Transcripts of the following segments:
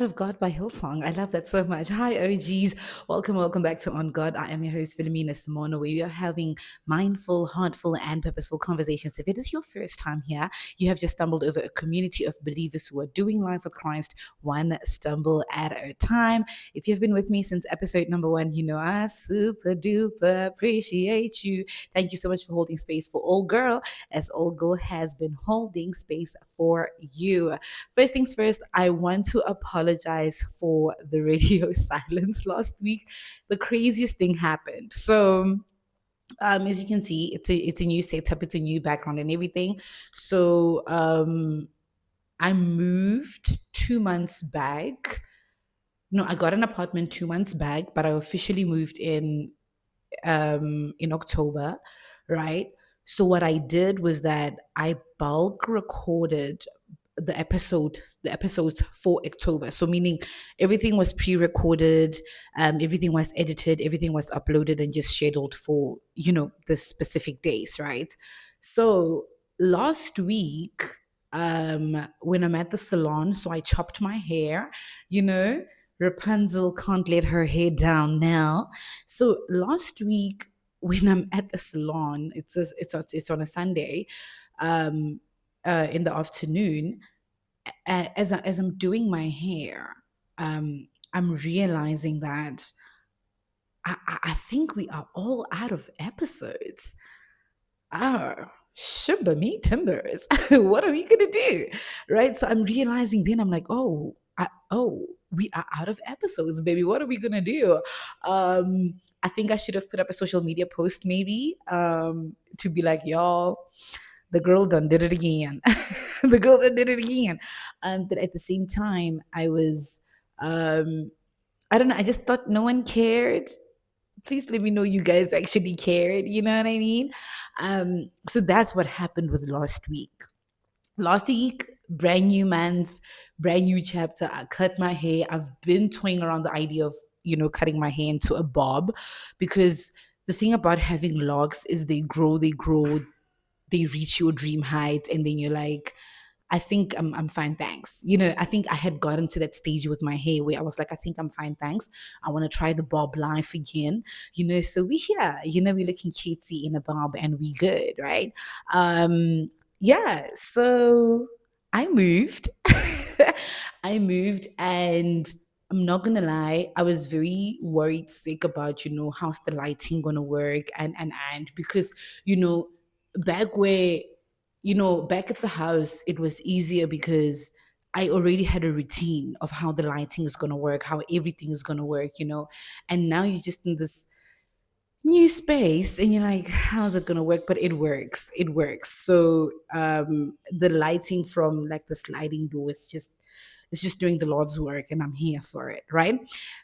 Heart of God by Hillsong. I love that so much. Hi, OGs. Welcome back to On God. I am your host, Philomena Simona, where we are having mindful, heartful, and purposeful conversations. If it is your first time here, you have just stumbled over a community of believers who are doing life with Christ, one stumble at a time. If you've been with me since episode number one, you know I super duper appreciate you. Thank you so much for holding space for Old Girl, as Old Girl has been holding space for you. First things first, I want to apologize for the radio silence last week. The craziest thing happened. As you can see, it's a new setup, it's a new background and everything. I moved 2 months back. No, I got an apartment 2 months back, but I officially moved in October, right? So what I did was that I bulk recorded the episodes for October. So meaning everything was pre-recorded, everything was edited, everything was uploaded and just scheduled for, the specific days, right? So last week, when I'm at the salon, so I chopped my hair, you know, Rapunzel can't let her hair down now. So last week, when I'm at the salon, it's on a Sunday, in the afternoon, as I'm doing my hair, I'm realizing that I think we are all out of episodes. Shimba me timbers. What are we gonna do? Right. So I'm realizing then I'm like, we are out of episodes, baby. What are we gonna do? I think I should have put up a social media post maybe to be like, y'all, the girl done did it again. The girl done did it again. But at the same time, I don't know, I just thought no one cared. Please let me know you guys actually cared. You know what I mean? So that's what happened with last week. Last week, brand new month, brand new chapter. I cut my hair. I've been toying around the idea of, cutting my hair into a bob, because the thing about having locks is they grow, they reach your dream height, and then you're like, I think I'm fine, thanks. I think I had gotten to that stage with my hair where I was like, I think I'm fine, thanks. I want to try the bob life again. So we here, we're looking cutesy in a bob and we good, right? Yeah, so I moved. I moved, and I'm not gonna lie, I was very worried sick about, how's the lighting gonna work, and because, you know, back where back at the house, it was easier because I already had a routine of how the lighting is going to work, how everything is going to work, and now you're just in this new space and you're like, how's it going to work? But it works. So the lighting from like the sliding door is just, it's just doing the Lord's work, and I'm here for it, right?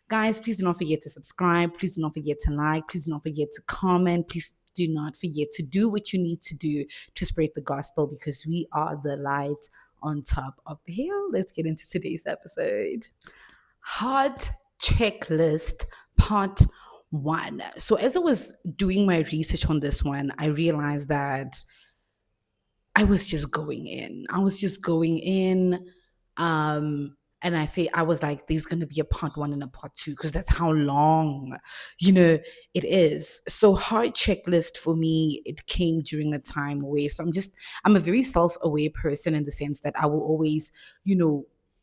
Guys, please do not forget to subscribe. Please do not forget to like. Please do not forget to comment. Please do not forget to do what you need to do to spread the gospel, because we are the light on top of the hill. Let's get into today's episode. Heart checklist part one. So, as I was doing my research on this one, I realized that I was just going in. I was just going in. And I was like, there's gonna be a part one and a part two, because that's how long, it is. So hard checklist for me, it came during a time where, I'm a very self-aware person, in the sense that I will always,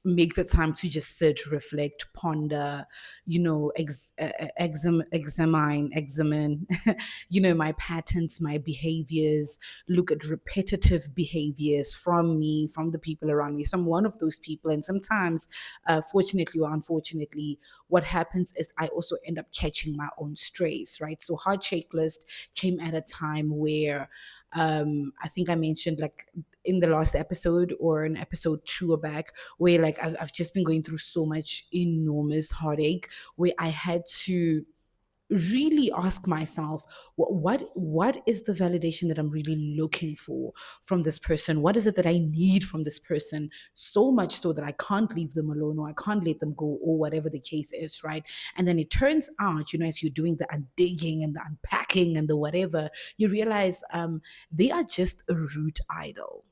make the time to just sit, reflect, ponder, examine, my patterns, my behaviors, look at repetitive behaviors from me, from the people around me. So I'm one of those people. And sometimes, fortunately or unfortunately, what happens is I also end up catching my own strays, right? So Hard Checklist came at a time where I think I mentioned, like, in the last episode or in episode two or back, where like I've just been going through so much enormous heartache, where I had to really ask myself, what is the validation that I'm really looking for from this person? What is it that I need from this person, so much so that I can't leave them alone, or I can't let them go, or whatever the case is, right? And then it turns out, as you're doing the undigging and the unpacking and the whatever, you realize they are just a root idol.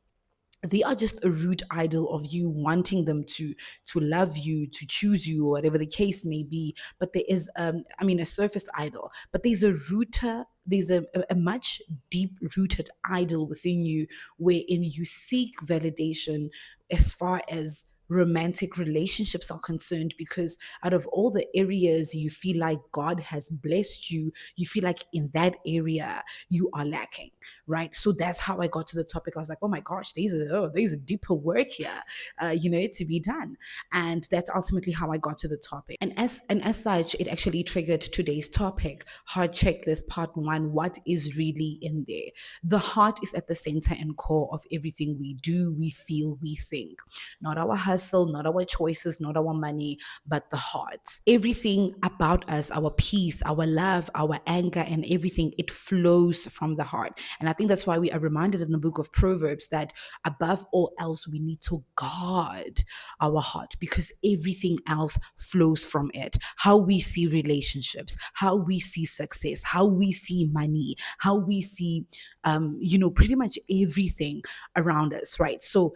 they are just a root idol of you wanting them to love you, to choose you, or whatever the case may be. But there is a surface idol, but there's a much deep rooted idol within you, wherein you seek validation as far as romantic relationships are concerned, because out of all the areas you feel like God has blessed you, you feel like in that area you are lacking, right? So that's how I got to the topic. I was like, oh my gosh, there's a deeper work here, to be done. And that's ultimately how I got to the topic. And as such, it actually triggered today's topic, Heart Checklist Part 1. What is really in there? The heart is at the center and core of everything we do, we feel, we think. Not our hustle, not our choices, not our money, but the heart. Everything about us, our peace, our love, our anger, and everything, it flows from the heart. And I think that's why we are reminded in the book of Proverbs that above all else, we need to guard our heart, because everything else flows from it. How we see relationships, how we see success, how we see money, how we see, pretty much everything around us, right? So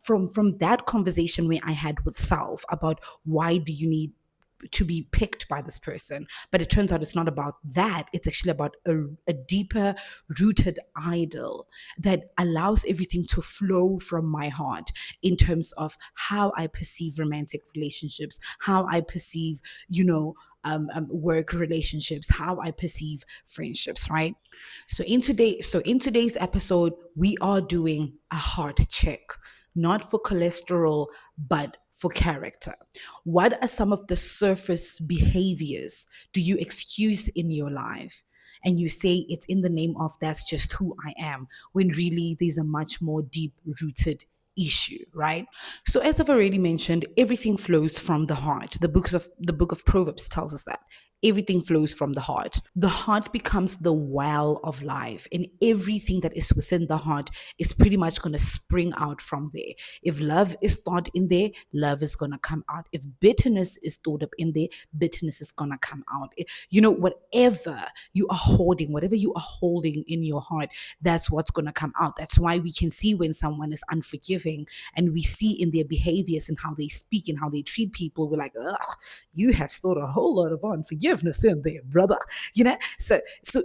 from that conversation where I had with self about why do you need to be picked by this person, but it turns out it's not about that. It's actually about a deeper rooted idol that allows everything to flow from my heart in terms of how I perceive romantic relationships, how I perceive, work relationships, how I perceive friendships, right? So in today's episode, we are doing a heart check, not for cholesterol, but for character. What are some of the surface behaviors do you excuse in your life? And you say it's in the name of that's just who I am, when really there's a much more deep rooted issue, right? So as I've already mentioned, everything flows from the heart. The book of Proverbs tells us that everything flows from the heart. The heart becomes the well of life, and everything that is within the heart is pretty much going to spring out from there. If love is stored in there, love is going to come out. If bitterness is stored up in there, bitterness is going to come out. Whatever you are holding, whatever you are holding in your heart, that's what's going to come out. That's why we can see when someone is unforgiving, and we see in their behaviors and how they speak and how they treat people, we're like, ugh, you have stored a whole lot of unforgiveness in there, brother. So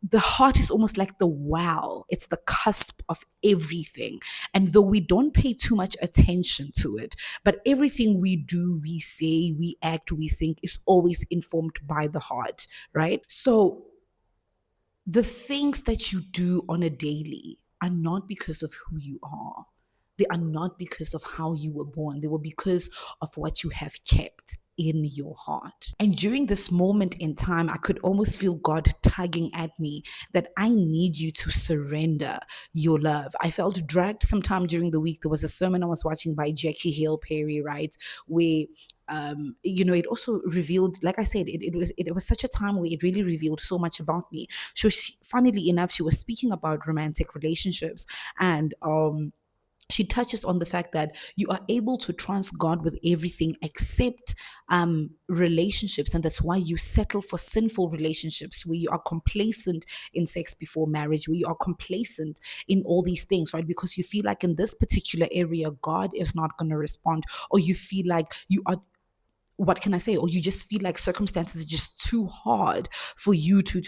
the heart is almost like the well. It's the cusp of everything. And though we don't pay too much attention to it, but everything we do, we say, we act, we think is always informed by the heart, right? So the things that you do on a daily are not because of who you are. They are not because of how you were born. They were because of what you have kept in your heart. And during this moment in time, I could almost feel God tugging at me that I need you to surrender your love. I felt dragged sometime during the week. There was a sermon I was watching by Jackie Hill Perry, right? Where it also revealed, like I said, it was such a time where it really revealed so much about me. So funnily enough, she was speaking about romantic relationships, and she touches on the fact that you are able to trust God with everything except relationships. And that's why you settle for sinful relationships, where you are complacent in sex before marriage, where you are complacent in all these things, right? Because you feel like in this particular area, God is not going to respond, or you feel like you are, what can I say? Or you just feel like circumstances are just too hard for you to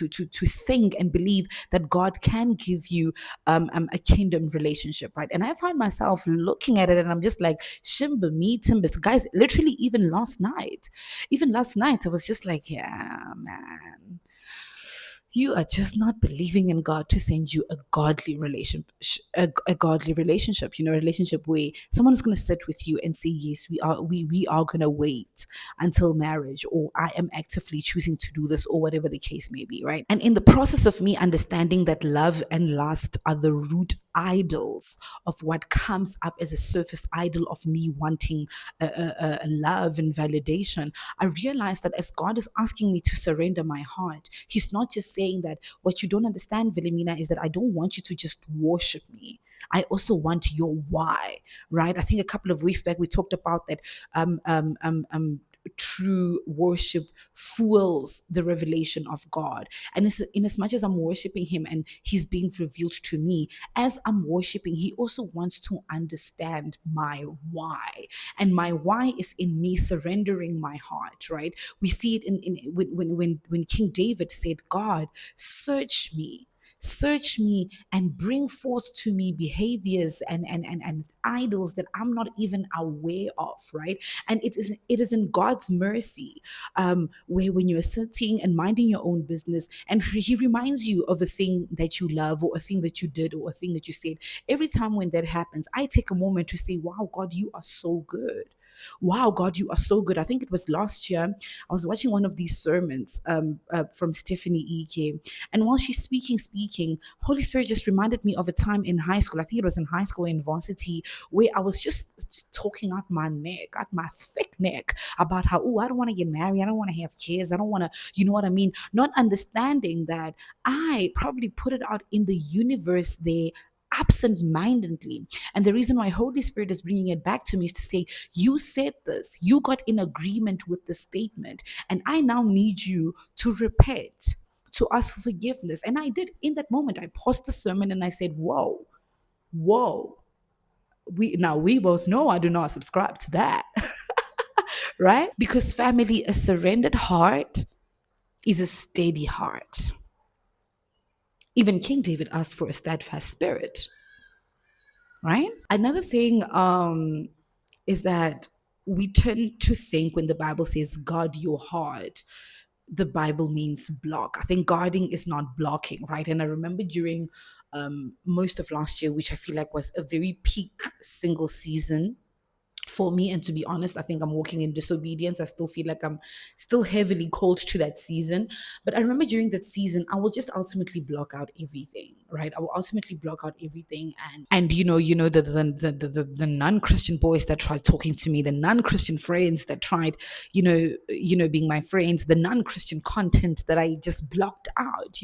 think and believe that God can give you a kingdom relationship, right? And I find myself looking at it and I'm just like, Shimba me timbers. Guys, literally even last night, I was just like, yeah, man, you are just not believing in God to send you a godly relationship, a relationship where someone is going to sit with you and say, yes, we are going to wait until marriage, or I am actively choosing to do this, or whatever the case may be, right? And in the process of me understanding that love and lust are the root idols of what comes up as a surface idol of me wanting a love and validation, I realized that as God is asking me to surrender my heart, He's not just saying that, what you don't understand, Wilhelmina, is that I don't want you to just worship me. I also want your why, right? I think a couple of weeks back we talked about that true worship fuels the revelation of God. And it's, in as much as I'm worshiping Him and He's being revealed to me, as I'm worshiping, He also wants to understand my why. And my why is in me surrendering my heart, right? We see it in when King David said, God, search me. Search me and bring forth to me behaviors and idols that I'm not even aware of, right? And it is in God's mercy, where when you're sitting and minding your own business, and He reminds you of a thing that you love, or a thing that you did, or a thing that you said. Every time when that happens, I take a moment to say, wow, God, you are so good. Wow, God, you are so good. I think it was last year. I was watching one of these sermons from Stephanie Ike. And while she's speaking, Holy Spirit just reminded me of a time in high school. I think it was in high school, in varsity, where I was just talking out my neck, out my thick neck, about how, oh, I don't want to get married. I don't want to have kids. I don't want to, you know what I mean? Not understanding that I probably put it out in the universe there absent-mindedly. And the reason why Holy Spirit is bringing it back to me is to say, you said this, you got in agreement with the statement, and I now need you to repent, to ask for forgiveness. And I did. In that moment, I paused the sermon and I said, whoa, we both know I do not subscribe to that. Right? Because family, a surrendered heart is a steady heart. Even King David asked for a steadfast spirit, right? Another thing is that we tend to think, when the Bible says guard your heart, the Bible means block. I think guarding is not blocking, right? And I remember during most of last year, which I feel like was a very peak single season for me. And to be honest, I think I'm walking in disobedience. I still feel like I'm still heavily called to that season. But I remember during that season, I will just ultimately block out everything, right? I will ultimately block out everything. And the non-Christian boys that tried talking to me, the non-Christian friends that tried, being my friends, the non-Christian content that I just blocked out.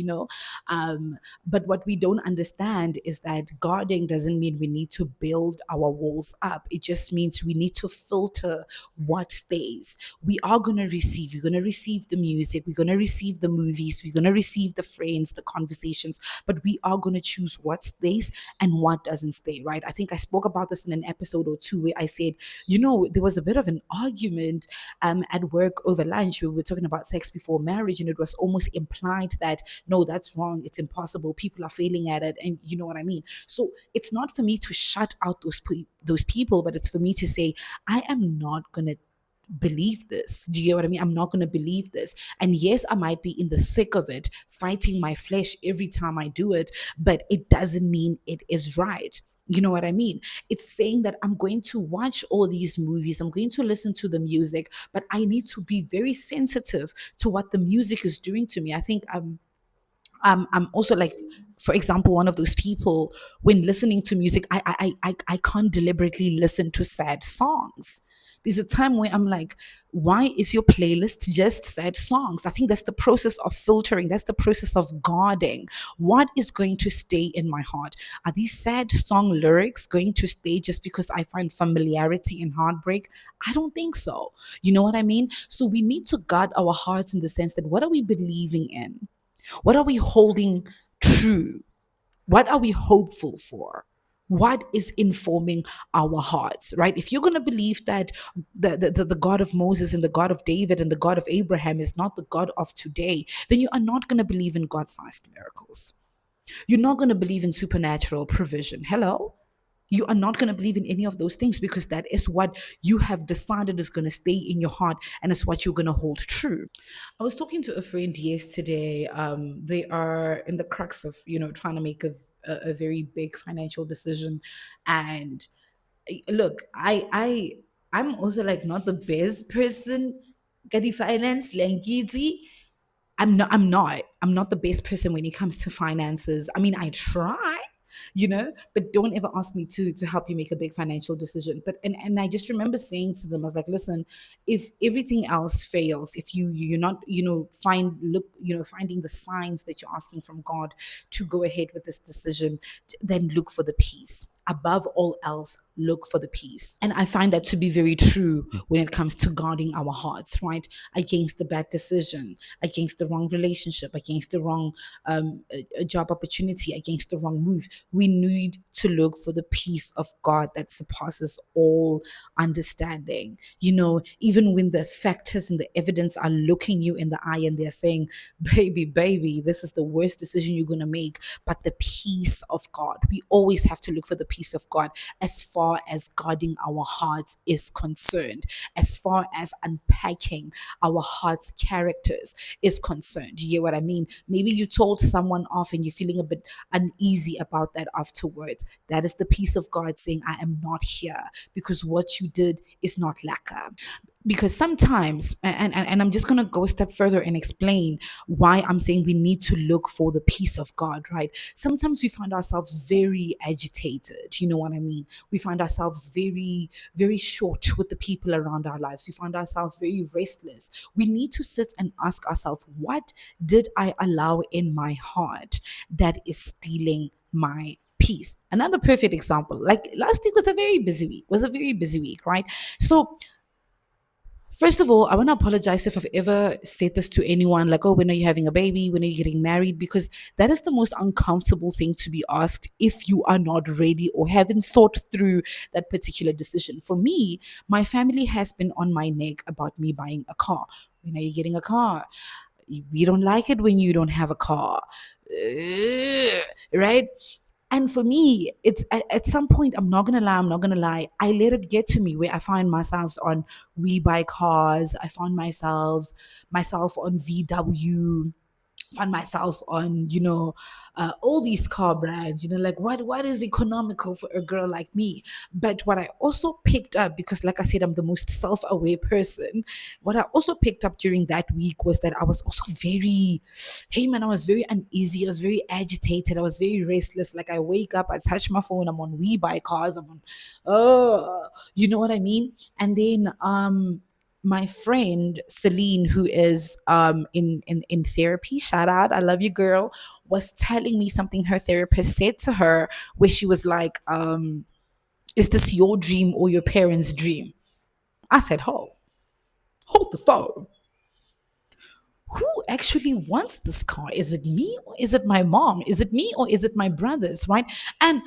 But what we don't understand is that guarding doesn't mean we need to build our walls up. It just means we need to filter what stays. We are going to receive. We're going to receive the music. We're going to receive the movies. We're going to receive the friends, the conversations. But we are going to choose what stays and what doesn't stay, right? I think I spoke about this in an episode or two where I said, there was a bit of an argument at work over lunch. We were talking about sex before marriage, and it was almost implied that, no, that's wrong. It's impossible. People are failing at it. And you know what I mean? So it's not for me to shut out those people, but it's for me to say, I am not going to believe this. Do you get what I mean? I'm not going to believe this. And yes, I might be in the thick of it, fighting my flesh every time I do it, but it doesn't mean it is right. You know what I mean? It's saying that I'm going to watch all these movies, I'm going to listen to the music, but I need to be very sensitive to what the music is doing to me. I think I'm also like, for example, one of those people, when listening to music, I can't deliberately listen to sad songs. There's a time where I'm like, why is your playlist just sad songs? I think that's the process of filtering. That's the process of guarding. What is going to stay in my heart? Are these sad song lyrics going to stay just because I find familiarity in heartbreak? I don't think so. You know what I mean? So we need to guard our hearts in the sense that, what are we believing in? What are we holding true? What are we hopeful for? What is informing our hearts, right? If you're going to believe that the God of Moses and the God of David and the God of Abraham is not the God of today, then you are not going to believe in God-sized miracles. You're not going to believe in supernatural provision. Hello? You are not going to believe in any of those things, because that is what you have decided is going to stay in your heart, and it's what you're going to hold true. I was talking to a friend yesterday. They are in the crux of, trying to make a very big financial decision. And look, I'm also like not the best person. Kadi finance, lankiti. I'm not the best person when it comes to finances. I mean, I try, but don't ever ask me to help you make a big financial decision. But and I just remember saying to them, I was like, listen, if everything else fails, if you're not, finding the signs that you're asking from God to go ahead with this decision, then look for the peace. Above all else, look for the peace. And I find that to be very true when it comes to guarding our hearts, right? Against the bad decision, against the wrong relationship, against the wrong a job opportunity, against the wrong move. We need to look for the peace of God that surpasses all understanding. Even when the factors and the evidence are looking you in the eye and they're saying, baby, this is the worst decision you're going to make. But the peace of God, we always have to look for the peace of God as far as guarding our hearts is concerned, as far as unpacking our heart's characters is concerned. You get what I mean? Maybe you told someone off and you're feeling a bit uneasy about that afterwards. That is the peace of God saying, I am not here because what you did is not lacquer. Because sometimes, and I'm just going to go a step further and explain why I'm saying we need to look for the peace of God, right? Sometimes we find ourselves very agitated. You know what I mean? We find ourselves very, very short with the people around our lives. We find ourselves very restless. We need to sit and ask ourselves, what did I allow in my heart that is stealing my peace? Another perfect example, like last week was a very busy week, right? So first of all, I want to apologize if I've ever said this to anyone, like, oh, when are you having a baby? When are you getting married? Because that is the most uncomfortable thing to be asked if you are not ready or haven't thought through that particular decision. For me, my family has been on my neck about me buying a car. When are you getting a car? We don't like it when you don't have a car. Right? And for me, it's at some point, I'm not gonna lie, I let it get to me where I find myself on We Buy Cars, I found myself on VW, find myself on all these car brands, like what is economical for a girl like me. But what I also picked up, because like I said, I'm the most self-aware person, what I also picked up during that week was that I was also very, hey man, I was very uneasy, I was very agitated, I was very restless. Like I wake up, I touch my phone, I'm on We Buy Cars, I'm on, you know what I mean. And then my friend Celine, who is in therapy, shout out, I love you, girl, was telling me something her therapist said to her, where she was like, is this your dream or your parents' dream? I said, hold the phone. Who actually wants this car? Is it me or is it my mom? Is it me or is it my brothers? Right? And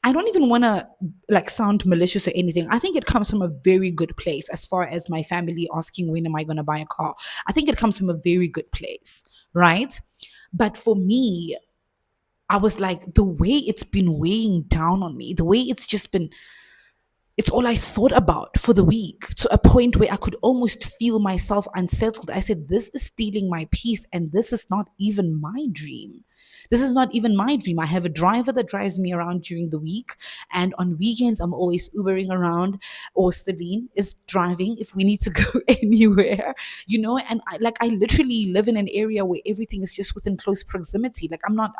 I don't even want to like sound malicious or anything. I think it comes from a very good place as far as my family asking, when am I going to buy a car? I think it comes from a very good place, right? But for me, I was like, the way it's been weighing down on me, the way it's all I thought about for the week, to a point where I could almost feel myself unsettled. I said, this is stealing my peace, and this is not even my dream. This is not even my dream. I have a driver that drives me around during the week, and on weekends, I'm always Ubering around, or Celine is driving if we need to go anywhere, And I literally live in an area where everything is just within close proximity. Like I'm not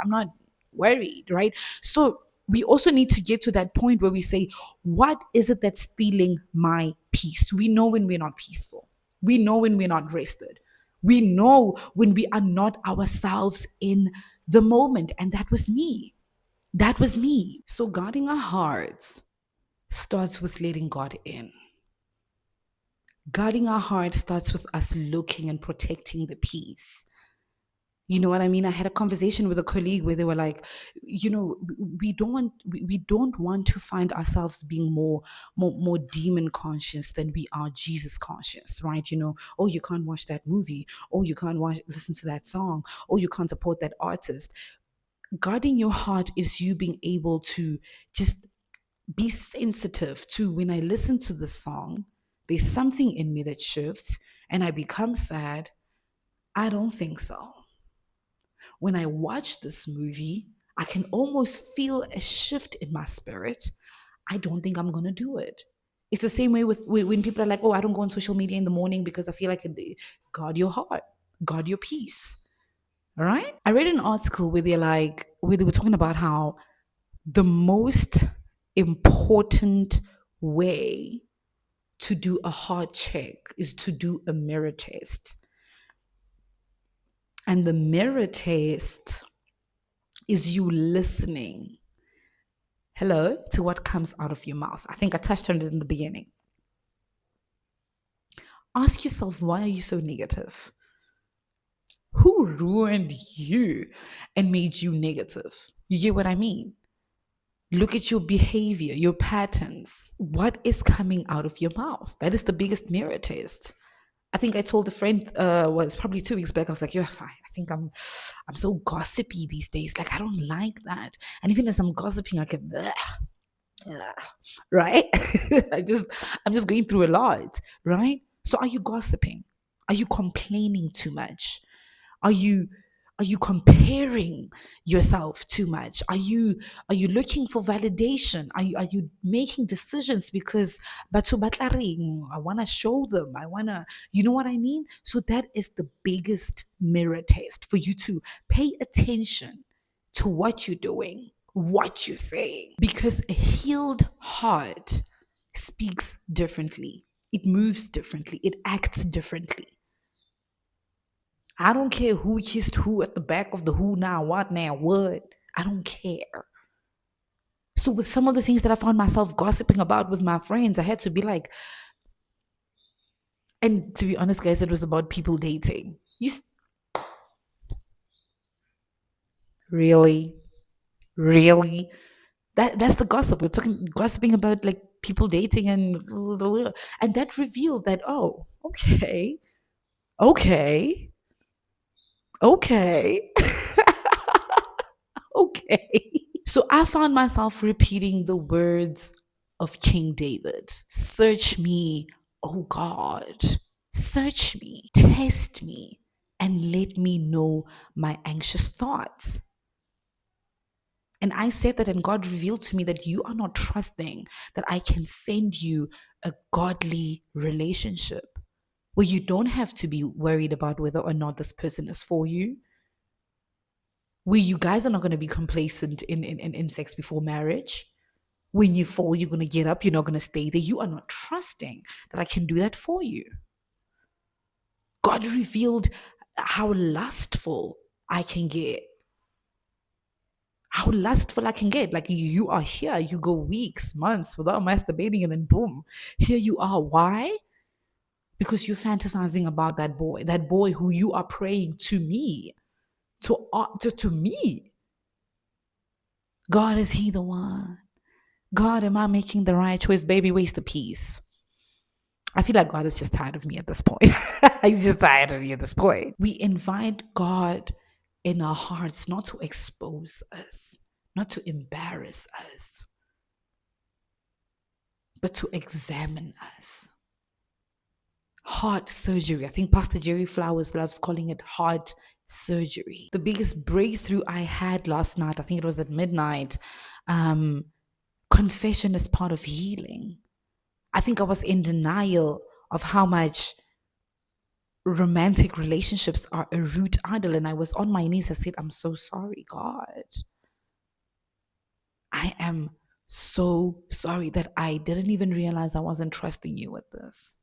worried, right? So we also need to get to that point where we say, what is it that's stealing my peace? We know when we're not peaceful. We know when we're not rested. We know when we are not ourselves in the moment. And that was me. That was me. So guarding our hearts starts with letting God in. Guarding our heart starts with us looking and protecting the peace. You know what I mean? I had a conversation with a colleague where they were like, we don't want to find ourselves being more demon conscious than we are Jesus conscious, right? Oh, you can't watch that movie. Oh, you can't listen to that song. Oh, you can't support that artist. Guarding your heart is you being able to just be sensitive to, when I listen to the song, there's something in me that shifts and I become sad. I don't think so. When I watch this movie, I can almost feel a shift in my spirit. I don't think I'm going to do it. It's the same way with when people are like, oh, I don't go on social media in the morning because I feel like guard your heart, guard your peace. All right. I read an article where where they were talking about how the most important way to do a heart check is to do a mirror test. And the mirror test is you listening Hello to what comes out of your mouth. I think I touched on it in the beginning. Ask yourself, why are you so negative? Who ruined you and made you negative? You get what I mean? Look at your behavior, your patterns. What is coming out of your mouth? That is the biggest mirror test. I think I told a friend, was probably 2 weeks back. I was like, "Yeah, I think I'm so gossipy these days. Like, I don't like that. And even as I'm gossiping, I can, right? I just, I'm just going through a lot, right? So, are you gossiping? Are you complaining too much? Are you comparing yourself too much? Are you looking for validation? Are you making decisions because batho ba tla reng? I want to show them. I want to, you know what I mean? So that is the biggest mirror test for you to pay attention to what you're doing, what you're saying, because a healed heart speaks differently. It moves differently. It acts differently. I don't care who kissed who at the back of the who now, what now, what. I don't care. So, with some of the things that I found myself gossiping about with my friends, I had to be like, and to be honest, guys, it was about people dating. Really? Really? That's the gossip. We're talking gossiping about like people dating and that revealed that, oh, okay, okay, okay, okay. So I found myself repeating the words of King David. Search me, O God. Search me, test me, and let me know my anxious thoughts. And I said that, and God revealed to me that you are not trusting that I can send you a godly relationship where you don't have to be worried about whether or not this person is for you, where you guys are not going to be complacent in sex before marriage. When you fall, you're going to get up, you're not going to stay there. You are not trusting that I can do that for you. God revealed how lustful I can get. How lustful I can get. Like you are here, you go weeks, months without masturbating, and then boom, here you are. Why? Because you're fantasizing about that boy who you are praying to me, to me. God, is he the one? God, am I making the right choice? Baby, waste a piece. I feel like God is just tired of me at this point. He's just tired of me at this point. We invite God in our hearts not to expose us, not to embarrass us, but to examine us. Heart surgery. I think Pastor Jerry Flowers loves calling it heart surgery. The biggest breakthrough I had last night, I think it was at midnight, confession is part of healing. I think I was in denial of how much romantic relationships are a root idol. And I was on my knees. I said, I'm so sorry, God. I am so sorry that I didn't even realize I wasn't trusting you with this.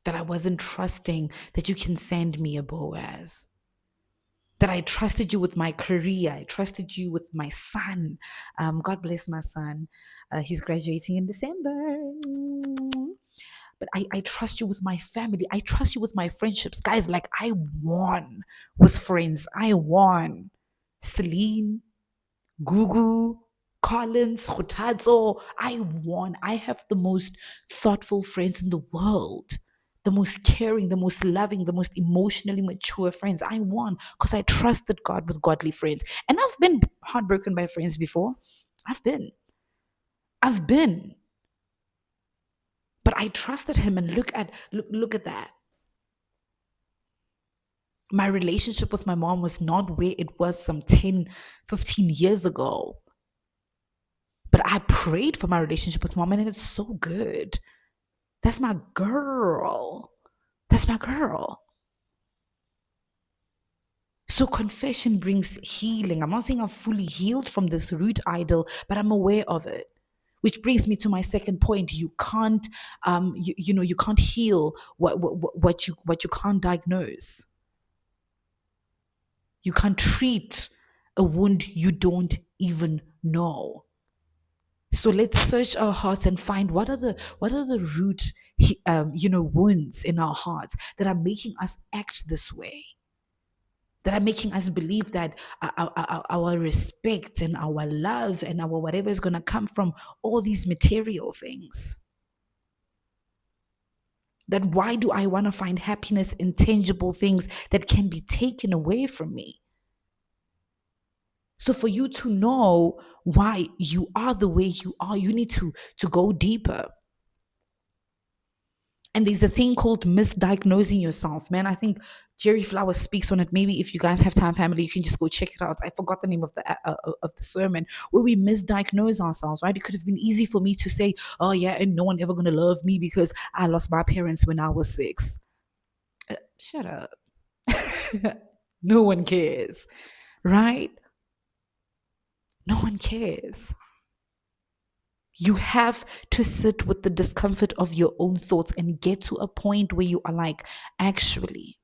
That I wasn't trusting that you can send me a Boaz. That I trusted you with my career. I trusted you with my son. God bless my son. He's graduating in December. But I trust you with my family. I trust you with my friendships. Guys, like I won with friends. I won. Celine, Gugu, Collins, Khutazo. I won. I have the most thoughtful friends in the world. The most caring, the most loving, the most emotionally mature friends. I won because I trusted God with godly friends. And I've been heartbroken by friends before. I've been. But I trusted him, and look at that. My relationship with my mom was not where it was some 10, 15 years ago. But I prayed for my relationship with mom, and it's so good. That's my girl. That's my girl. So confession brings healing. I'm not saying I'm fully healed from this root idol, but I'm aware of it. Which brings me to my second point. You can't, you can't heal what you can't diagnose. You can't treat a wound you don't even No. So let's search our hearts and find what are the root wounds in our hearts that are making us act this way, that are making us believe that our respect and our love and our whatever is going to come from all these material things. That why do I want to find happiness in tangible things that can be taken away from me? So for you to know why you are the way you are, you need to go deeper. And there's a thing called misdiagnosing yourself, man. I think Jerry Flowers speaks on it. Maybe if you guys have time, family, you can just go check it out. I forgot the name of the sermon where we misdiagnose ourselves, right? It could have been easy for me to say, "Oh yeah, and no one ever gonna love me because I lost my parents when I was 6." Shut up. No one cares, right? No one cares. You have to sit with the discomfort of your own thoughts and get to a point where you are like, actually,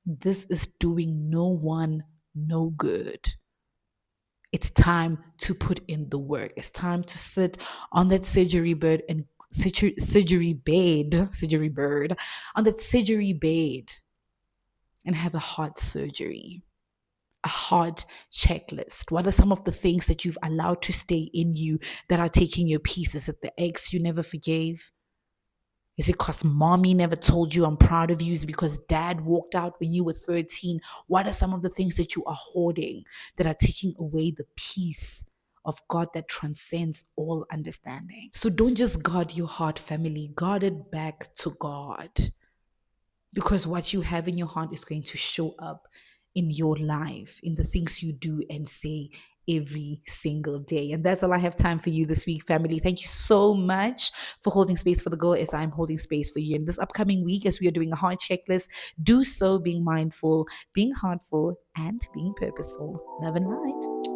this is doing no one no good. It's time to put in the work. It's time to sit on that surgery bed and on that surgery bed and have a heart surgery. A heart checklist. What are some of the things that you've allowed to stay in you that are taking your peace? Is it the ex you never forgave? Is it because mommy never told you I'm proud of you? Is it because dad walked out when you were 13? What are some of the things that you are hoarding that are taking away the peace of God that transcends all understanding? So don't just guard your heart, family. Guard it back to God. Because what you have in your heart is going to show up in your life, in the things you do and say every single day. And that's all I have time for you this week, family. Thank you so much for holding space for the girl as I'm holding space for you. In this upcoming week, as we are doing a heart checklist, do so being mindful, being heartful, and being purposeful. Love and light.